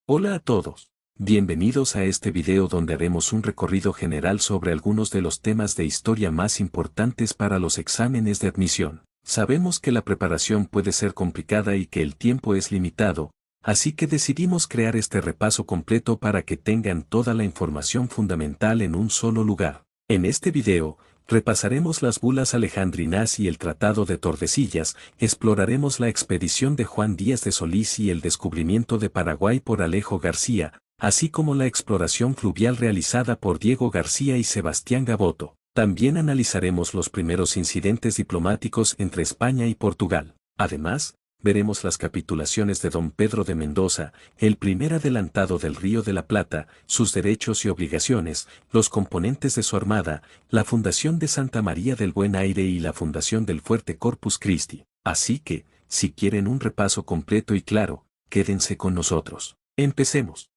Hola a todos. Bienvenidos a este video donde haremos un recorrido general sobre algunos de los temas de historia más importantes para los exámenes de admisión. Sabemos que la preparación puede ser complicada y que el tiempo es limitado, así que decidimos crear este repaso completo para que tengan toda la información fundamental en un solo lugar. En este video, repasaremos las bulas alejandrinas y el Tratado de Tordesillas, exploraremos la expedición de Juan Díaz de Solís y el descubrimiento de Paraguay por Alejo García, así como la exploración fluvial realizada por Diego García y Sebastián Gaboto. También analizaremos los primeros incidentes diplomáticos entre España y Portugal. Además, veremos las capitulaciones de Don Pedro de Mendoza, el primer adelantado del Río de la Plata, sus derechos y obligaciones, los componentes de su armada, la fundación de Santa María del Buen Aire y la fundación del fuerte Corpus Christi. Así que, si quieren un repaso completo y claro, quédense con nosotros. Empecemos.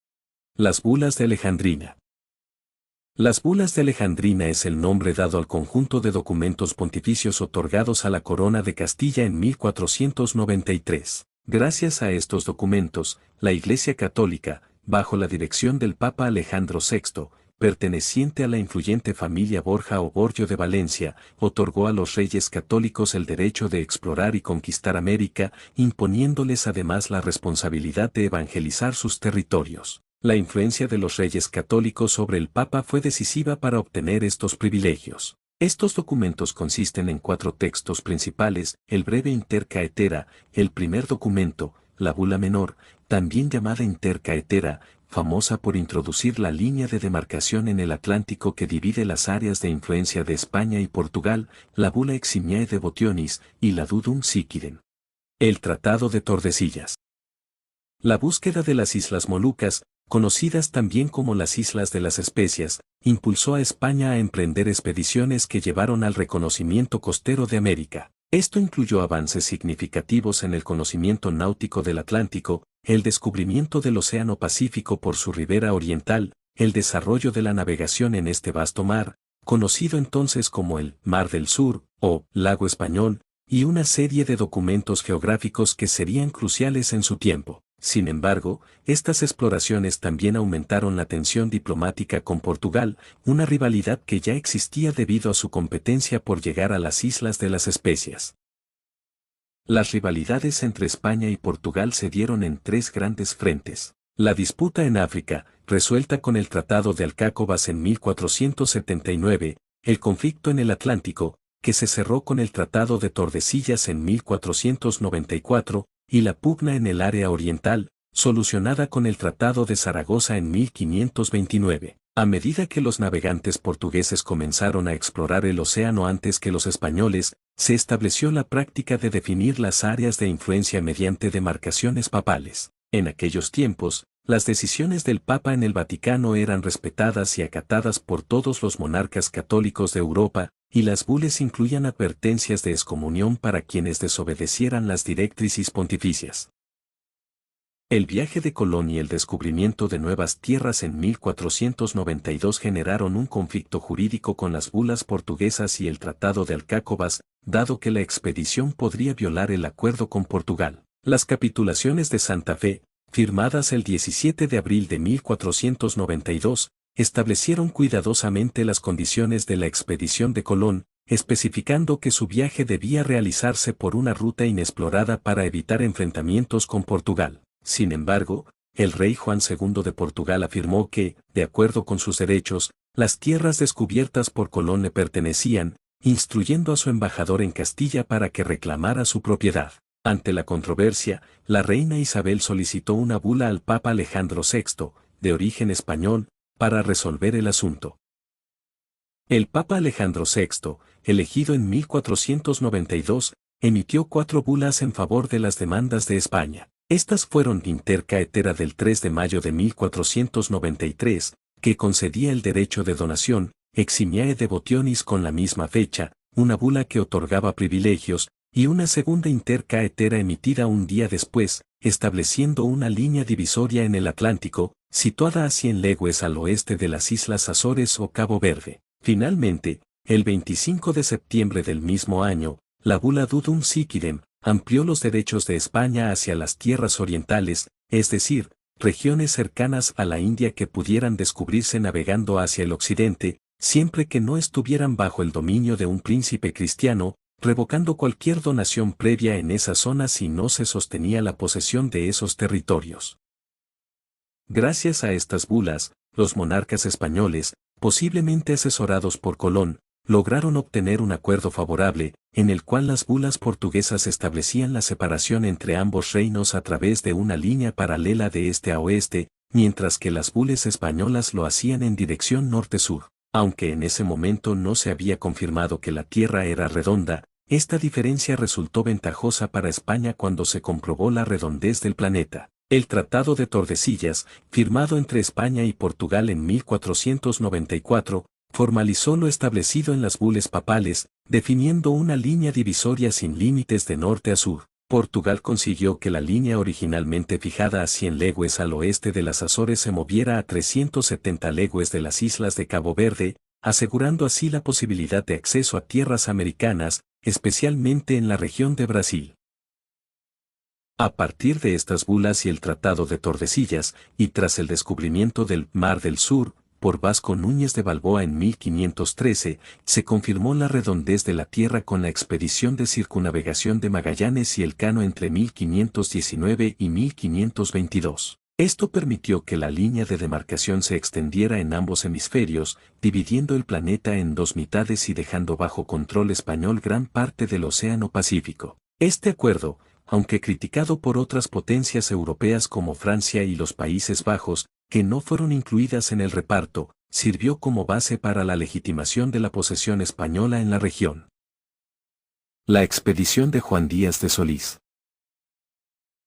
Las bulas de Alejandrina. Las bulas de Alejandrina es el nombre dado al conjunto de documentos pontificios otorgados a la Corona de Castilla en 1493. Gracias a estos documentos, la Iglesia Católica, bajo la dirección del Papa Alejandro VI, perteneciente a la influyente familia Borja o Borjo de Valencia, otorgó a los reyes católicos el derecho de explorar y conquistar América, imponiéndoles además la responsabilidad de evangelizar sus territorios. La influencia de los reyes católicos sobre el Papa fue decisiva para obtener estos privilegios. Estos documentos consisten en 4 textos principales: el breve Intercaetera, el primer documento, la bula menor, también llamada Intercaetera, famosa por introducir la línea de demarcación en el Atlántico que divide las áreas de influencia de España y Portugal, la bula Eximiae Devotionis y la Dudum Siquidem. El Tratado de Tordesillas. La búsqueda de las Islas Molucas, conocidas también como las Islas de las Especias, impulsó a España a emprender expediciones que llevaron al reconocimiento costero de América. Esto incluyó avances significativos en el conocimiento náutico del Atlántico, el descubrimiento del Océano Pacífico por su ribera oriental, el desarrollo de la navegación en este vasto mar, conocido entonces como el Mar del Sur, o Lago Español, y una serie de documentos geográficos que serían cruciales en su tiempo. Sin embargo, estas exploraciones también aumentaron la tensión diplomática con Portugal, una rivalidad que ya existía debido a su competencia por llegar a las Islas de las Especias. Las rivalidades entre España y Portugal se dieron en 3 grandes frentes. La disputa en África, resuelta con el Tratado de Alcácobas en 1479, el conflicto en el Atlántico, que se cerró con el Tratado de Tordesillas en 1494, y la pugna en el área oriental, solucionada con el Tratado de Zaragoza en 1529. A medida que los navegantes portugueses comenzaron a explorar el océano antes que los españoles, se estableció la práctica de definir las áreas de influencia mediante demarcaciones papales. En aquellos tiempos, las decisiones del Papa en el Vaticano eran respetadas y acatadas por todos los monarcas católicos de Europa, y las bulas incluían advertencias de excomunión para quienes desobedecieran las directrices pontificias. El viaje de Colón y el descubrimiento de nuevas tierras en 1492 generaron un conflicto jurídico con las bulas portuguesas y el Tratado de Alcácobas, dado que la expedición podría violar el acuerdo con Portugal. Las capitulaciones de Santa Fe, firmadas el 17 de abril de 1492, establecieron cuidadosamente las condiciones de la expedición de Colón, especificando que su viaje debía realizarse por una ruta inexplorada para evitar enfrentamientos con Portugal. Sin embargo, el rey Juan II de Portugal afirmó que, de acuerdo con sus derechos, las tierras descubiertas por Colón le pertenecían, instruyendo a su embajador en Castilla para que reclamara su propiedad. Ante la controversia, la reina Isabel solicitó una bula al Papa Alejandro VI, de origen español, para resolver el asunto. El Papa Alejandro VI, elegido en 1492, emitió 4 bulas en favor de las demandas de España. Estas fueron Intercaetera del 3 de mayo de 1493, que concedía el derecho de donación, Eximiae Devotionis con la misma fecha, una bula que otorgaba privilegios, y una segunda Intercaetera emitida un día después, estableciendo una línea divisoria en el Atlántico, situada a 100 leguas al oeste de las Islas Azores o Cabo Verde. Finalmente, el 25 de septiembre del mismo año, la bula Dudum Siquidem amplió los derechos de España hacia las tierras orientales, es decir, regiones cercanas a la India que pudieran descubrirse navegando hacia el occidente, siempre que no estuvieran bajo el dominio de un príncipe cristiano, revocando cualquier donación previa en esa zona si no se sostenía la posesión de esos territorios. Gracias a estas bulas, los monarcas españoles, posiblemente asesorados por Colón, lograron obtener un acuerdo favorable, en el cual las bulas portuguesas establecían la separación entre ambos reinos a través de una línea paralela de este a oeste, mientras que las bulas españolas lo hacían en dirección norte-sur. Aunque en ese momento no se había confirmado que la Tierra era redonda, esta diferencia resultó ventajosa para España cuando se comprobó la redondez del planeta. El Tratado de Tordesillas, firmado entre España y Portugal en 1494, formalizó lo establecido en las bulas papales, definiendo una línea divisoria sin límites de norte a sur. Portugal consiguió que la línea originalmente fijada a 100 leguas al oeste de las Azores se moviera a 370 leguas de las islas de Cabo Verde, asegurando así la posibilidad de acceso a tierras americanas, especialmente en la región de Brasil. A partir de estas bulas y el Tratado de Tordesillas, y tras el descubrimiento del Mar del Sur, por Vasco Núñez de Balboa en 1513, se confirmó la redondez de la Tierra con la expedición de circunnavegación de Magallanes y Elcano entre 1519 y 1522. Esto permitió que la línea de demarcación se extendiera en ambos hemisferios, dividiendo el planeta en dos mitades y dejando bajo control español gran parte del Océano Pacífico. Este acuerdo, aunque criticado por otras potencias europeas como Francia y los Países Bajos, que no fueron incluidas en el reparto, sirvió como base para la legitimación de la posesión española en la región. La expedición de Juan Díaz de Solís.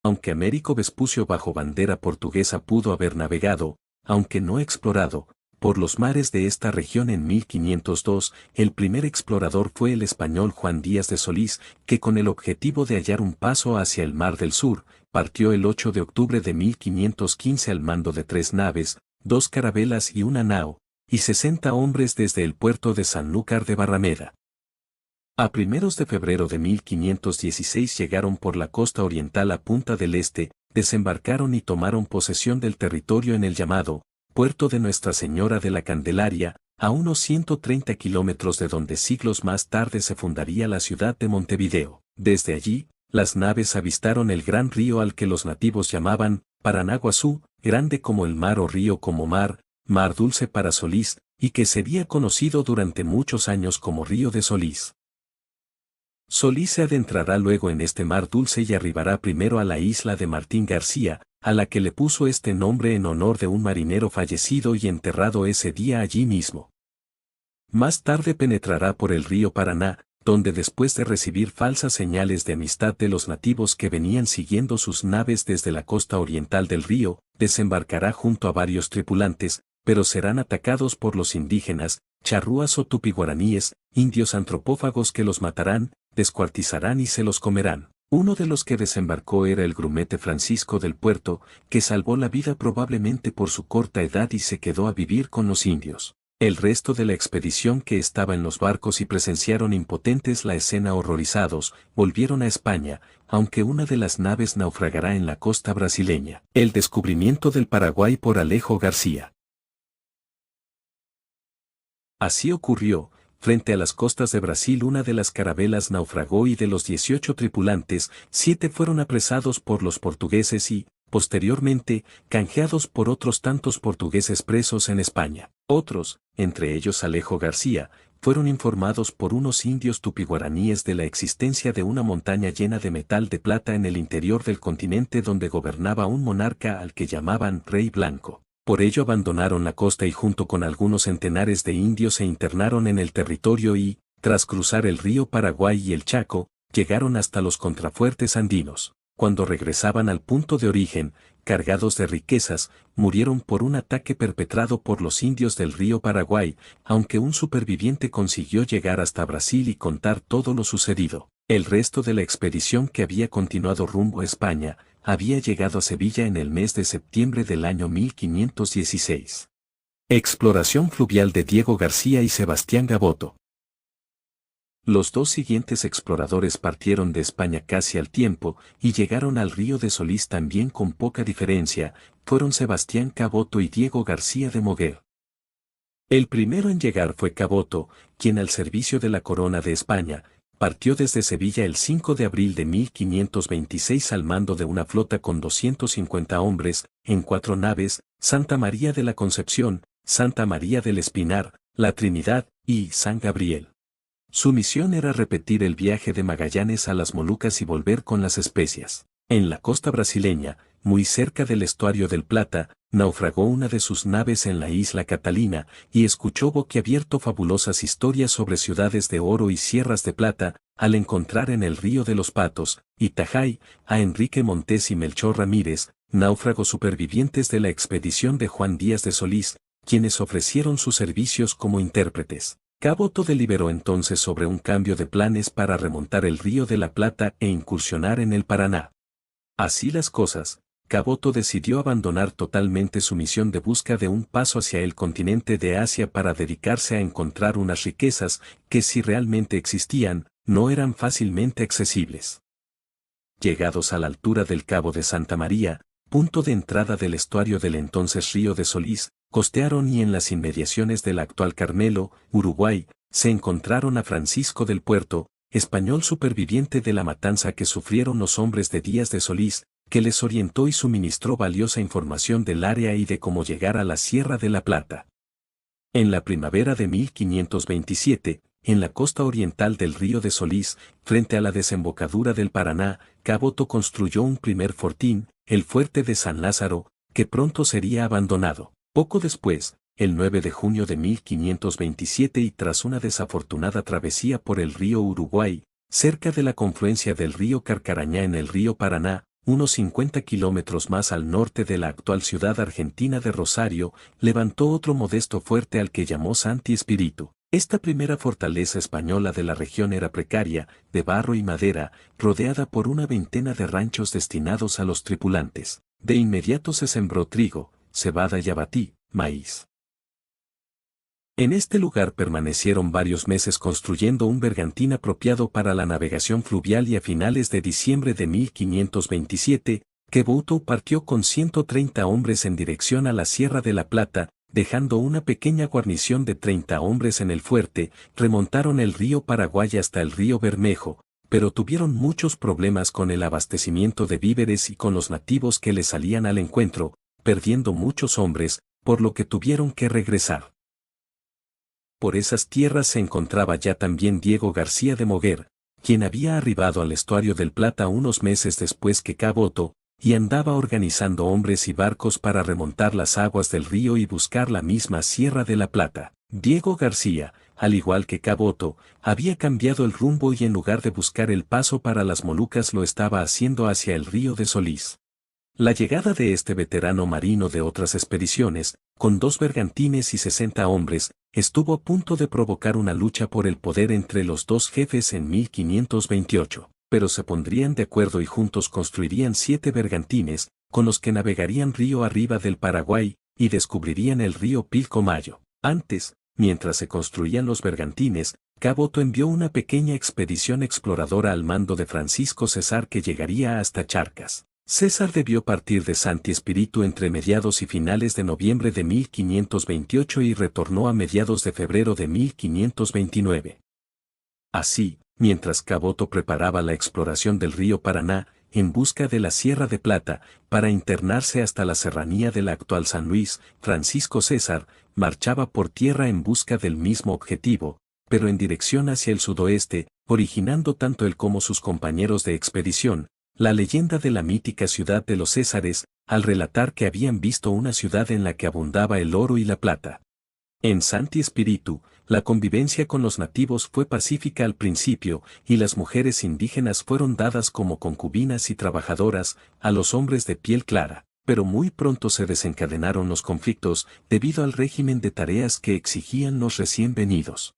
Aunque Américo Vespucio bajo bandera portuguesa pudo haber navegado, aunque no explorado, por los mares de esta región en 1502, el primer explorador fue el español Juan Díaz de Solís, que con el objetivo de hallar un paso hacia el Mar del Sur, partió el 8 de octubre de 1515 al mando de 3 naves, 2 carabelas y una nao, y 60 hombres desde el puerto de Sanlúcar de Barrameda. A primeros de febrero de 1516 llegaron por la costa oriental a Punta del Este, desembarcaron y tomaron posesión del territorio en el llamado Puerto de Nuestra Señora de la Candelaria, a unos 130 kilómetros de donde siglos más tarde se fundaría la ciudad de Montevideo. Desde allí, las naves avistaron el gran río al que los nativos llamaban Paranaguazú, grande como el mar o río como mar, mar dulce para Solís, y que sería conocido durante muchos años como Río de Solís. Solís se adentrará luego en este mar dulce y arribará primero a la isla de Martín García, a la que le puso este nombre en honor de un marinero fallecido y enterrado ese día allí mismo. Más tarde penetrará por el río Paraná, donde después de recibir falsas señales de amistad de los nativos que venían siguiendo sus naves desde la costa oriental del río, desembarcará junto a varios tripulantes, pero serán atacados por los indígenas, charrúas o tupiguaraníes, indios antropófagos que los matarán, descuartizarán y se los comerán. Uno de los que desembarcó era el grumete Francisco del Puerto, que salvó la vida probablemente por su corta edad y se quedó a vivir con los indios. El resto de la expedición que estaba en los barcos y presenciaron impotentes la escena horrorizados, volvieron a España, aunque una de las naves naufragará en la costa brasileña. El descubrimiento del Paraguay por Alejo García. Así ocurrió, frente a las costas de Brasil una de las carabelas naufragó y de los 18 tripulantes, 7 fueron apresados por los portugueses y, posteriormente, canjeados por otros tantos portugueses presos en España. Otros, entre ellos Alejo García, fueron informados por unos indios tupiguaraníes de la existencia de una montaña llena de metal de plata en el interior del continente donde gobernaba un monarca al que llamaban Rey Blanco. Por ello abandonaron la costa y junto con algunos centenares de indios se internaron en el territorio y, tras cruzar el río Paraguay y el Chaco, llegaron hasta los contrafuertes andinos. Cuando regresaban al punto de origen, cargados de riquezas, murieron por un ataque perpetrado por los indios del río Paraguay, aunque un superviviente consiguió llegar hasta Brasil y contar todo lo sucedido. El resto de la expedición que había continuado rumbo a España, había llegado a Sevilla en el mes de septiembre del año 1516. Exploración fluvial de Diego García y Sebastián Gaboto. Los dos siguientes exploradores partieron de España casi al tiempo y llegaron al río de Solís también con poca diferencia, fueron Sebastián Caboto y Diego García de Moguer. El primero en llegar fue Caboto, quien al servicio de la corona de España, partió desde Sevilla el 5 de abril de 1526 al mando de una flota con 250 hombres, en 4 naves, Santa María de la Concepción, Santa María del Espinar, La Trinidad y San Gabriel. Su misión era repetir el viaje de Magallanes a las Molucas y volver con las especias. En la costa brasileña, muy cerca del estuario del Plata, naufragó una de sus naves en la isla Catalina y escuchó boquiabierto fabulosas historias sobre ciudades de oro y sierras de plata, al encontrar en el río de los Patos, Itajay, a Enrique Montes y Melchor Ramírez, náufragos supervivientes de la expedición de Juan Díaz de Solís, quienes ofrecieron sus servicios como intérpretes. Caboto deliberó entonces sobre un cambio de planes para remontar el río de la Plata e incursionar en el Paraná. Así las cosas, Caboto decidió abandonar totalmente su misión de busca de un paso hacia el continente de Asia para dedicarse a encontrar unas riquezas que, si realmente existían, no eran fácilmente accesibles. Llegados a la altura del Cabo de Santa María, punto de entrada del estuario del entonces río de Solís, costearon y en las inmediaciones del actual Carmelo, Uruguay, se encontraron a Francisco del Puerto, español superviviente de la matanza que sufrieron los hombres de Díaz de Solís, que les orientó y suministró valiosa información del área y de cómo llegar a la Sierra de la Plata. En la primavera de 1527, en la costa oriental del río de Solís, frente a la desembocadura del Paraná, Caboto construyó un primer fortín, el fuerte de San Lázaro, que pronto sería abandonado. Poco después, el 9 de junio de 1527 y tras una desafortunada travesía por el río Uruguay, cerca de la confluencia del río Carcarañá en el río Paraná, unos 50 kilómetros más al norte de la actual ciudad argentina de Rosario, levantó otro modesto fuerte al que llamó Santi Espíritu. Esta primera fortaleza española de la región era precaria, de barro y madera, rodeada por una veintena de ranchos destinados a los tripulantes. De inmediato se sembró trigo, cebada y abatí, maíz. En este lugar permanecieron varios meses construyendo un bergantín apropiado para la navegación fluvial y a finales de diciembre de 1527, Caboto partió con 130 hombres en dirección a la Sierra de la Plata, dejando una pequeña guarnición de 30 hombres en el fuerte, remontaron el río Paraguay hasta el río Bermejo, pero tuvieron muchos problemas con el abastecimiento de víveres y con los nativos que les salían al encuentro, perdiendo muchos hombres, por lo que tuvieron que regresar. Por esas tierras se encontraba ya también Diego García de Moguer, quien había arribado al estuario del Plata unos meses después que Caboto, y andaba organizando hombres y barcos para remontar las aguas del río y buscar la misma Sierra de la Plata. Diego García, al igual que Caboto, había cambiado el rumbo y en lugar de buscar el paso para las Molucas lo estaba haciendo hacia el río de Solís. La llegada de este veterano marino de otras expediciones, con 2 bergantines y 60 hombres, estuvo a punto de provocar una lucha por el poder entre los dos jefes en 1528, pero se pondrían de acuerdo y juntos construirían 7 bergantines, con los que navegarían río arriba del Paraguay, y descubrirían el río Pilcomayo. Antes, mientras se construían los bergantines, Caboto envió una pequeña expedición exploradora al mando de Francisco César que llegaría hasta Charcas. César debió partir de Santi Espíritu entre mediados y finales de noviembre de 1528 y retornó a mediados de febrero de 1529. Así, mientras Caboto preparaba la exploración del río Paraná, en busca de la Sierra de Plata, para internarse hasta la serranía del actual San Luis, Francisco César marchaba por tierra en busca del mismo objetivo, pero en dirección hacia el sudoeste, originando tanto él como sus compañeros de expedición la leyenda de la mítica ciudad de los Césares, al relatar que habían visto una ciudad en la que abundaba el oro y la plata. En Santi Espíritu, la convivencia con los nativos fue pacífica al principio, y las mujeres indígenas fueron dadas como concubinas y trabajadoras a los hombres de piel clara, pero muy pronto se desencadenaron los conflictos debido al régimen de tareas que exigían los recién venidos.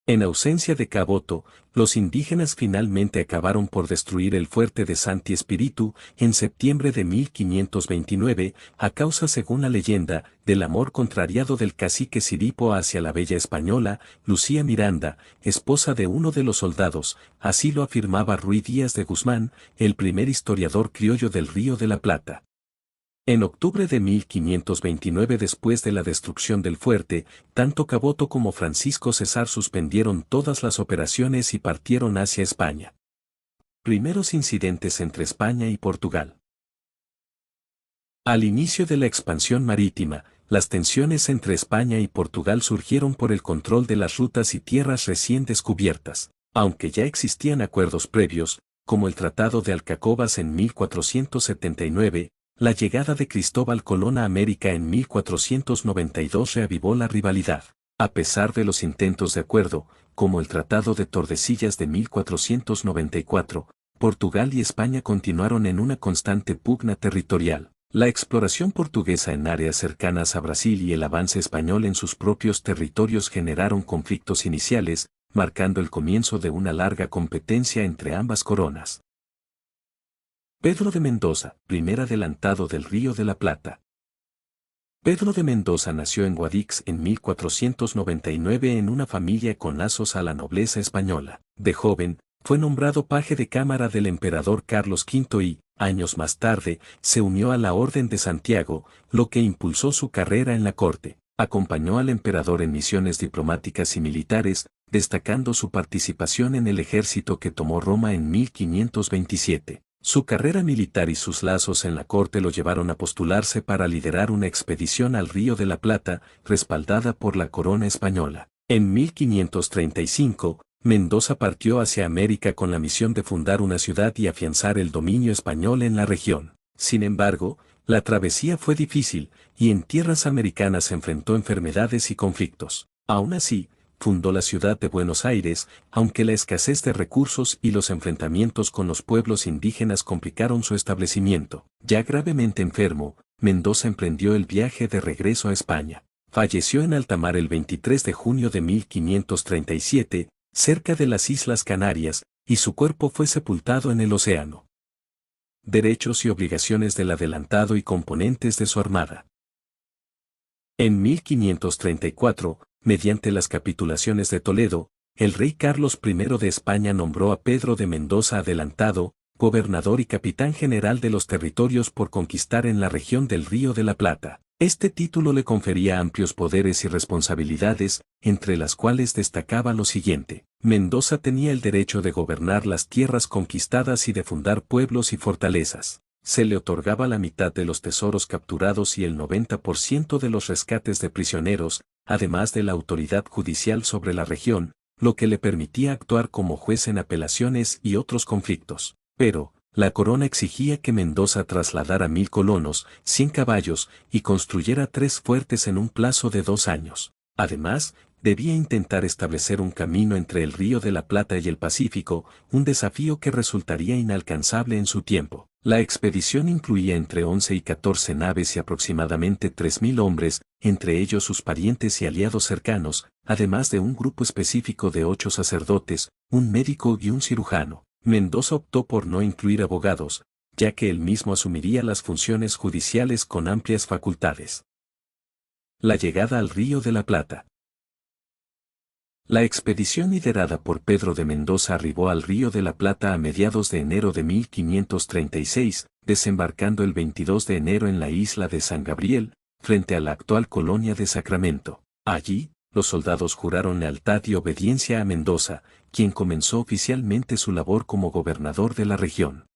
En ausencia de Caboto, los indígenas finalmente acabaron por destruir el fuerte de Santi Espíritu en septiembre de 1529, a causa, según la leyenda, del amor contrariado del cacique Siripo hacia la bella española, Lucía Miranda, esposa de uno de los soldados. Así lo afirmaba Ruy Díaz de Guzmán, el primer historiador criollo del Río de la Plata. En octubre de 1529, después de la destrucción del fuerte, tanto Caboto como Francisco Cesar suspendieron todas las operaciones y partieron hacia España. Primeros incidentes entre España y Portugal. Al inicio de la expansión marítima, las tensiones entre España y Portugal surgieron por el control de las rutas y tierras recién descubiertas, aunque ya existían acuerdos previos, como el Tratado de Alcacobas en 1479, la llegada de Cristóbal Colón a América en 1492 reavivó la rivalidad. A pesar de los intentos de acuerdo, como el Tratado de Tordesillas de 1494, Portugal y España continuaron en una constante pugna territorial. La exploración portuguesa en áreas cercanas a Brasil y el avance español en sus propios territorios generaron conflictos iniciales, marcando el comienzo de una larga competencia entre ambas coronas. Pedro de Mendoza, primer adelantado del Río de la Plata. Pedro de Mendoza nació en Guadix en 1499 en una familia con lazos a la nobleza española. De joven, fue nombrado paje de cámara del emperador Carlos V y, años más tarde, se unió a la Orden de Santiago, lo que impulsó su carrera en la corte. Acompañó al emperador en misiones diplomáticas y militares, destacando su participación en el ejército que tomó Roma en 1527. Su carrera militar y sus lazos en la corte lo llevaron a postularse para liderar una expedición al Río de la Plata, respaldada por la corona española. En 1535, Mendoza partió hacia América con la misión de fundar una ciudad y afianzar el dominio español en la región. Sin embargo, la travesía fue difícil, y en tierras americanas enfrentó enfermedades y conflictos. Aún así, fundó la ciudad de Buenos Aires, aunque la escasez de recursos y los enfrentamientos con los pueblos indígenas complicaron su establecimiento. Ya gravemente enfermo, Mendoza emprendió el viaje de regreso a España. Falleció en alta mar el 23 de junio de 1537, cerca de las Islas Canarias, y su cuerpo fue sepultado en el océano. Derechos y obligaciones del adelantado y componentes de su armada. En 1534, mediante las capitulaciones de Toledo, el rey Carlos I de España nombró a Pedro de Mendoza adelantado, gobernador y capitán general de los territorios por conquistar en la región del Río de la Plata. Este título le confería amplios poderes y responsabilidades, entre las cuales destacaba lo siguiente. Mendoza tenía el derecho de gobernar las tierras conquistadas y de fundar pueblos y fortalezas. Se le otorgaba la mitad de los tesoros capturados y el 90% de los rescates de prisioneros, además de la autoridad judicial sobre la región, lo que le permitía actuar como juez en apelaciones y otros conflictos. Pero, la corona exigía que Mendoza trasladara 1000 colonos, 100 caballos, y construyera 3 fuertes en un plazo de 2 años. Además, debía intentar establecer un camino entre el Río de la Plata y el Pacífico, un desafío que resultaría inalcanzable en su tiempo. La expedición incluía entre 11 y 14 naves y aproximadamente 3000 hombres, entre ellos sus parientes y aliados cercanos, además de un grupo específico de 8 sacerdotes, un médico y un cirujano. Mendoza optó por no incluir abogados, ya que él mismo asumiría las funciones judiciales con amplias facultades. La llegada al Río de la Plata. La expedición liderada por Pedro de Mendoza arribó al Río de la Plata a mediados de enero de 1536, desembarcando el 22 de enero en la isla de San Gabriel, frente a la actual colonia de Sacramento. Allí, los soldados juraron lealtad y obediencia a Mendoza, quien comenzó oficialmente su labor como gobernador de la región.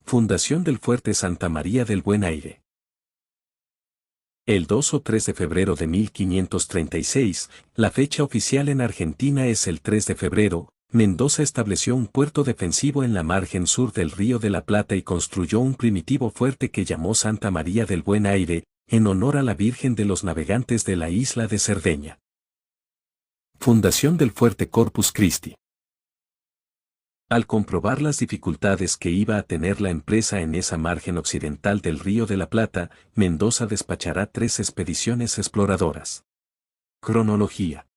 Fundación del Fuerte Santa María del Buen Aire. El 2 o 3 de febrero de 1536, la fecha oficial en Argentina es el 3 de febrero, Mendoza estableció un puerto defensivo en la margen sur del Río de la Plata y construyó un primitivo fuerte que llamó Santa María del Buen Aire, en honor a la Virgen de los Navegantes de la isla de Cerdeña. Fundación del Fuerte Corpus Christi. Al comprobar las dificultades que iba a tener la empresa en esa margen occidental del Río de la Plata, Mendoza despachará 3 expediciones exploradoras. Cronología.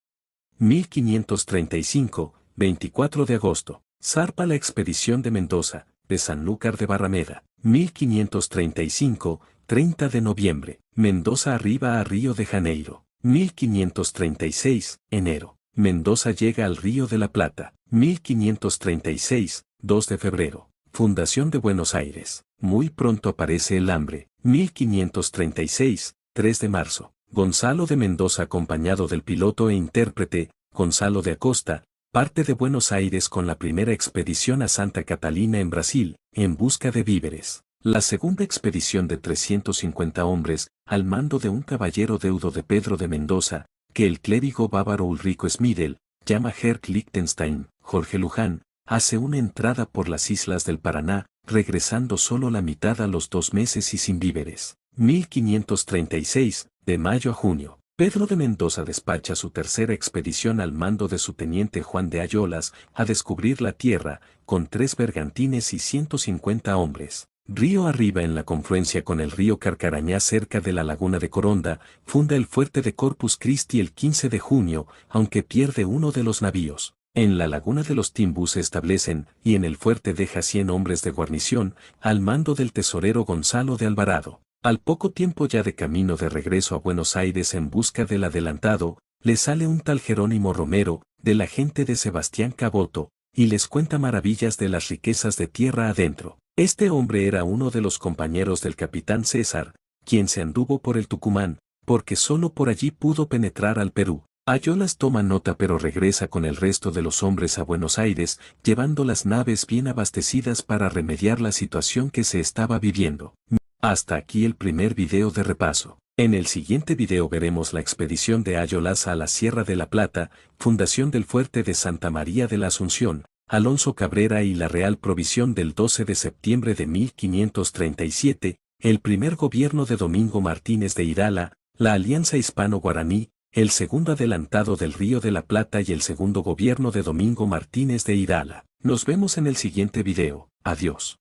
1535, 24 de agosto. Zarpa la expedición de Mendoza, de Sanlúcar de Barrameda. 1535, 30 de noviembre. Mendoza arriba a Río de Janeiro. 1536, enero. Mendoza llega al Río de la Plata. 1536, 2 de febrero. Fundación de Buenos Aires. Muy pronto aparece el hambre. 1536, 3 de marzo. Gonzalo de Mendoza acompañado del piloto e intérprete, Gonzalo de Acosta, parte de Buenos Aires con la primera expedición a Santa Catalina en Brasil, en busca de víveres. La segunda expedición de 350 hombres, al mando de un caballero deudo de Pedro de Mendoza, que el clérigo bávaro Ulrico Schmidl, llama Herk Liechtenstein, Jorge Luján, hace una entrada por las islas del Paraná, regresando solo la mitad a los 2 meses y sin víveres. 1536, de mayo a junio. Pedro de Mendoza despacha su tercera expedición al mando de su teniente Juan de Ayolas a descubrir la tierra, con 3 bergantines y 150 hombres. Río arriba en la confluencia con el río Carcarañá cerca de la laguna de Coronda, funda el fuerte de Corpus Christi el 15 de junio, aunque pierde uno de los navíos. En la laguna de los Timbus se establecen, y en el fuerte deja 100 hombres de guarnición, al mando del tesorero Gonzalo de Alvarado. Al poco tiempo ya de camino de regreso a Buenos Aires en busca del adelantado, le sale un tal Jerónimo Romero, de la gente de Sebastián Caboto, y les cuenta maravillas de las riquezas de tierra adentro. Este hombre era uno de los compañeros del capitán César, quien se anduvo por el Tucumán, porque solo por allí pudo penetrar al Perú. Ayolas toma nota pero regresa con el resto de los hombres a Buenos Aires, llevando las naves bien abastecidas para remediar la situación que se estaba viviendo. Hasta aquí el primer video de repaso. En el siguiente video veremos la expedición de Ayolas a la Sierra de la Plata, fundación del fuerte de Santa María de la Asunción, Alonso Cabrera y la Real Provisión del 12 de septiembre de 1537, el primer gobierno de Domingo Martínez de Irala, la Alianza Hispano-Guaraní, el segundo adelantado del Río de la Plata y el segundo gobierno de Domingo Martínez de Irala. Nos vemos en el siguiente video. Adiós.